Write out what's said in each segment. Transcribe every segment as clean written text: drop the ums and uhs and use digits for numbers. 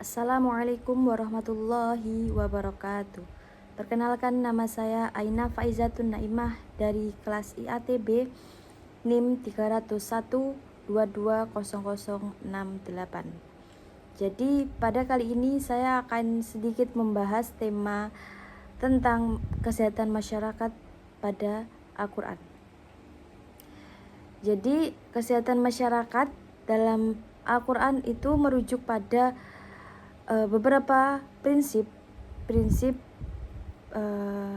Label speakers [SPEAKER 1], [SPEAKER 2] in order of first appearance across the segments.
[SPEAKER 1] Assalamualaikum warahmatullahi wabarakatuh. Perkenalkan, nama saya Aina Faizatun Naimah dari kelas IATB NIM 301-220068. Jadi pada kali ini saya akan sedikit membahas tema tentang kesehatan masyarakat pada Al-Quran. Jadi kesehatan masyarakat dalam Al-Quran itu merujuk pada beberapa prinsip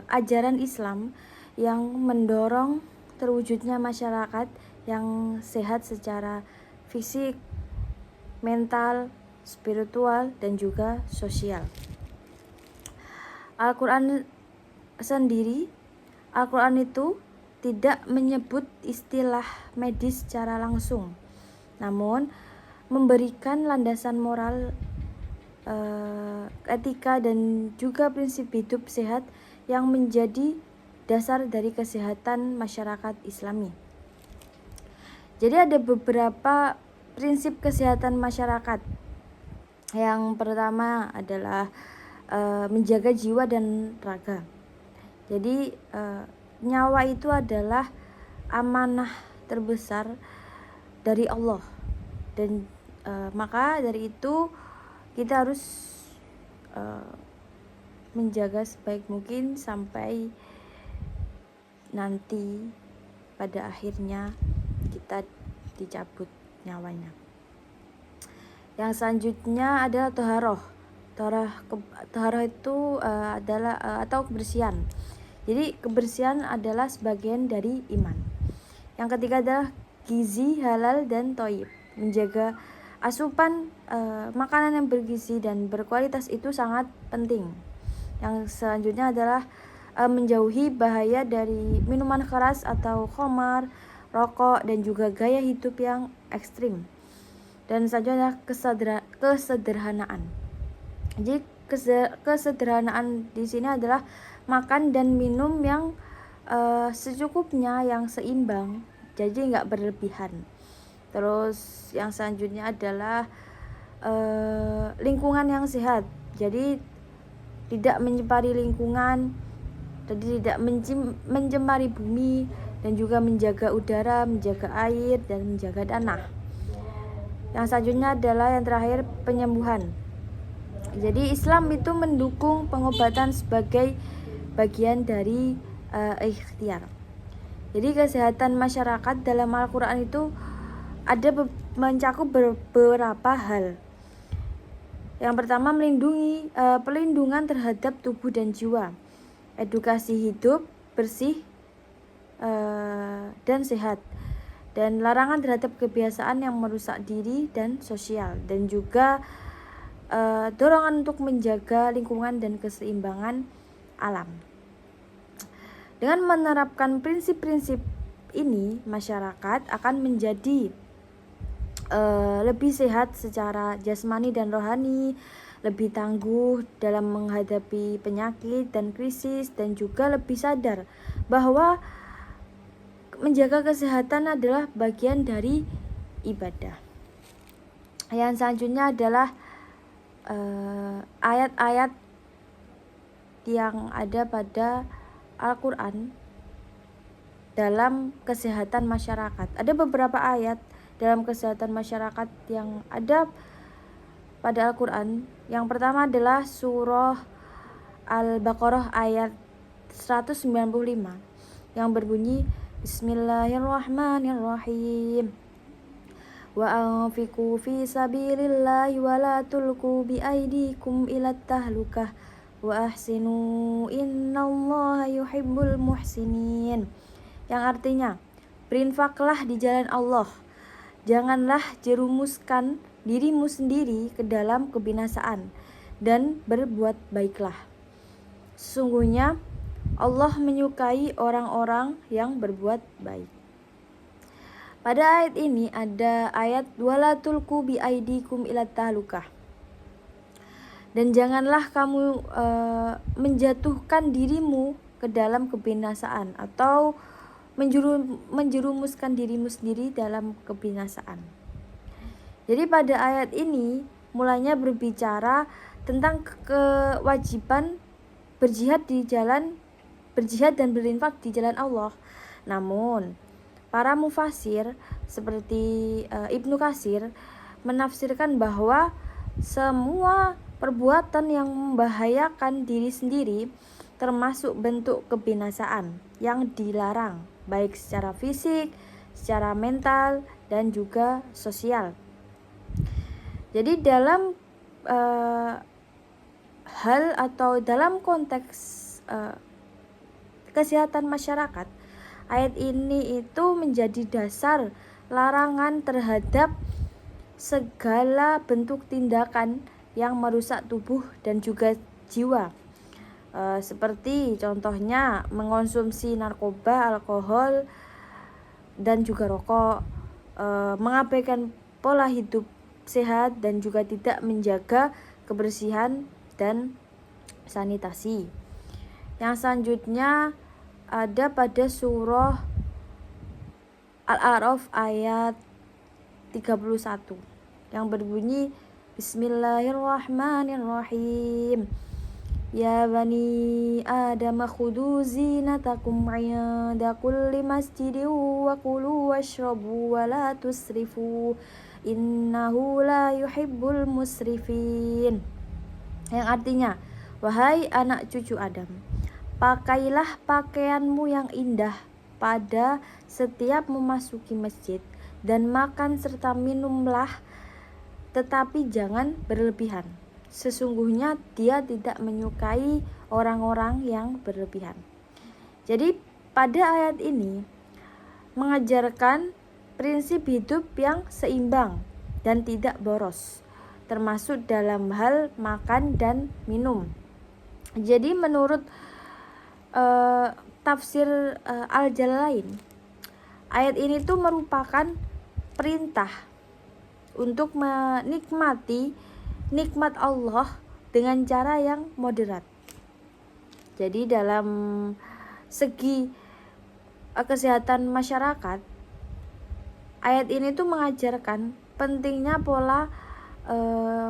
[SPEAKER 1] ajaran Islam yang mendorong terwujudnya masyarakat yang sehat secara fisik, mental, spiritual, dan juga sosial. Al-Quran itu tidak menyebut istilah medis secara langsung, namun memberikan landasan moral, etika, dan juga prinsip hidup sehat yang menjadi dasar dari kesehatan masyarakat Islami. Jadi ada beberapa prinsip kesehatan masyarakat. Yang pertama adalah menjaga jiwa dan raga. Jadi nyawa itu adalah amanah terbesar dari Allah, dan maka dari itu kita harus menjaga sebaik mungkin sampai nanti pada akhirnya kita dicabut nyawanya. Yang selanjutnya adalah toharoh. Toharoh itu adalah atau kebersihan. Jadi kebersihan adalah sebagian dari iman. Yang ketiga adalah gizi halal dan thayyib. Menjaga asupan makanan yang bergizi dan berkualitas itu sangat penting. Yang selanjutnya adalah menjauhi bahaya dari minuman keras atau khamar, rokok, dan juga gaya hidup yang ekstrim. Dan selanjutnya kesederhanaan. Jadi kesederhanaan di sini adalah makan dan minum yang secukupnya, yang seimbang, jadi nggak berlebihan. Terus yang selanjutnya adalah lingkungan yang sehat. Jadi tidak mencemari lingkungan, jadi tidak mencemari bumi, dan juga menjaga udara, menjaga air, dan menjaga tanah. Yang selanjutnya adalah yang terakhir, penyembuhan. Jadi Islam itu mendukung pengobatan sebagai bagian dari ikhtiar. Jadi kesehatan masyarakat dalam Al-Quran itu ada mencakup beberapa hal. Yang pertama, pelindungan terhadap tubuh dan jiwa, edukasi hidup bersih dan sehat, dan larangan terhadap kebiasaan yang merusak diri dan sosial, dan juga dorongan untuk menjaga lingkungan dan keseimbangan alam. Dengan menerapkan prinsip-prinsip ini, masyarakat akan menjadi lebih sehat secara jasmani dan rohani, lebih tangguh dalam menghadapi penyakit dan krisis, dan juga lebih sadar bahwa menjaga kesehatan adalah bagian dari ibadah. Yang selanjutnya adalah ayat-ayat yang ada pada Al-Quran dalam kesehatan masyarakat. Ada beberapa ayat dalam kesehatan masyarakat yang ada pada Al-Quran. Yang pertama adalah surah Al-Baqarah ayat 195 yang berbunyi, Bismillahirrahmanirrahim. Wa anfiqu fi sabilillahi wa la tulqu bi aydikum ila tahlukah wa ahsinu innallaha yuhibbul muhsinin. Yang artinya, berinfaklah di jalan Allah, janganlah jerumuskan dirimu sendiri ke dalam kebinasaan, dan berbuat baiklah. Sesungguhnya Allah menyukai orang-orang yang berbuat baik. Pada ayat ini ada ayat wala tulqu bi aidikum ila tahlukah. Dan janganlah kamu menjatuhkan dirimu ke dalam kebinasaan atau menjerumuskan dirimu sendiri dalam kebinasaan. Jadi pada ayat ini mulanya berbicara tentang kewajiban berjihad dan berinfak di jalan Allah. Namun para mufasir seperti Ibnu Katsir menafsirkan bahwa semua perbuatan yang membahayakan diri sendiri termasuk bentuk kebinasaan yang dilarang, baik secara fisik, secara mental, dan juga sosial. Jadi dalam hal atau dalam konteks kesehatan masyarakat, ayat ini itu menjadi dasar larangan terhadap segala bentuk tindakan yang merusak tubuh dan juga jiwa. Seperti contohnya mengonsumsi narkoba, alkohol, dan juga rokok, mengabaikan pola hidup sehat dan juga tidak menjaga kebersihan dan sanitasi. Yang selanjutnya ada pada surah Al-A'raf ayat 31 yang berbunyi Bismillahirrahmanirrahim. Ya bani Adam khudu zinatakum 'inda kulli masjidin wa kulu washrabu wa la tusrifu innahu la yuhibbul musrifin. Yang artinya, wahai anak cucu Adam, pakailah pakaianmu yang indah pada setiap memasuki masjid dan makan serta minumlah, tetapi jangan berlebihan. Sesungguhnya dia tidak menyukai orang-orang yang berlebihan. Jadi pada ayat ini mengajarkan prinsip hidup yang seimbang dan tidak boros, termasuk dalam hal makan dan minum. Jadi menurut tafsir Al-Jalalain, ayat ini tuh merupakan perintah untuk menikmati nikmat Allah dengan cara yang moderat. Jadi dalam segi kesehatan masyarakat, ayat ini tuh mengajarkan pentingnya pola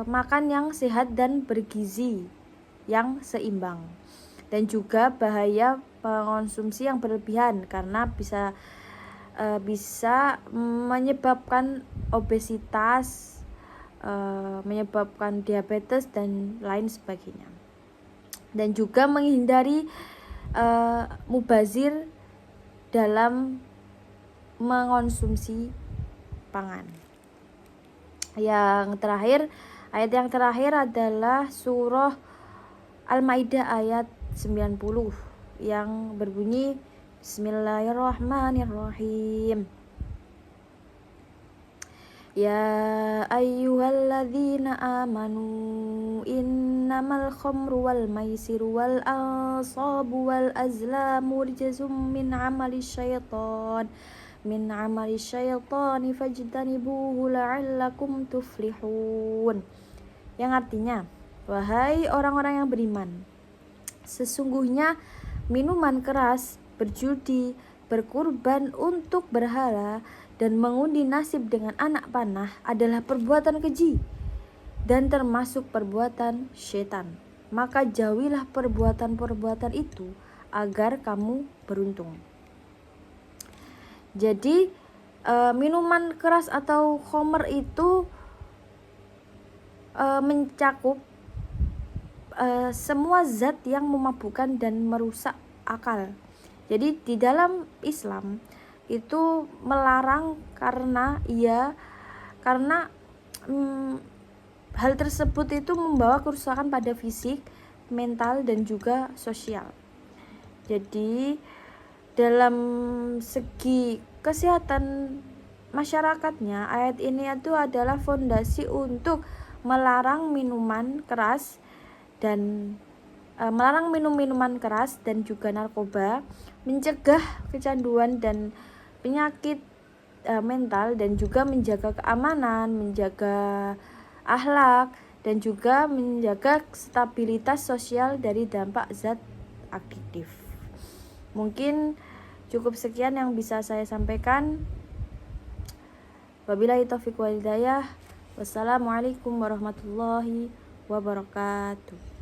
[SPEAKER 1] makan yang sehat dan bergizi yang seimbang, dan juga bahaya mengonsumsi yang berlebihan karena bisa menyebabkan obesitas, menyebabkan diabetes dan lain sebagainya, dan juga menghindari mubazir dalam mengonsumsi pangan. Yang terakhir, ayat yang terakhir adalah surah Al-Maidah ayat 90 yang berbunyi Bismillahirrahmanirrahim. Ya ayyuhalladzina amanu innamal khamru wal maisiru wal ansabu wal azlamu rijzum min amali syaitani fajtanibuhu la'allakum tuflihun. Yang artinya, wahai orang-orang yang beriman, sesungguhnya minuman keras, berjudi, berkurban untuk berhala, dan mengundi nasib dengan anak panah adalah perbuatan keji dan termasuk perbuatan syaitan. Maka jauhilah perbuatan-perbuatan itu agar kamu beruntung. Jadi minuman keras atau khamr itu mencakup semua zat yang memabukkan dan merusak akal. Jadi di dalam Islam itu melarang karena hal tersebut itu membawa kerusakan pada fisik, mental, dan juga sosial. Jadi dalam segi kesehatan masyarakatnya, ayat ini itu adalah fondasi untuk melarang minuman keras dan melarang minuman keras dan juga narkoba, mencegah kecanduan dan penyakit mental, dan juga menjaga keamanan, menjaga akhlak, dan juga menjaga stabilitas sosial dari dampak zat adiktif. Mungkin cukup sekian yang bisa saya sampaikan. Wabillahi taufiq wal hidayah. Wassalamualaikum warahmatullahi wabarakatuh.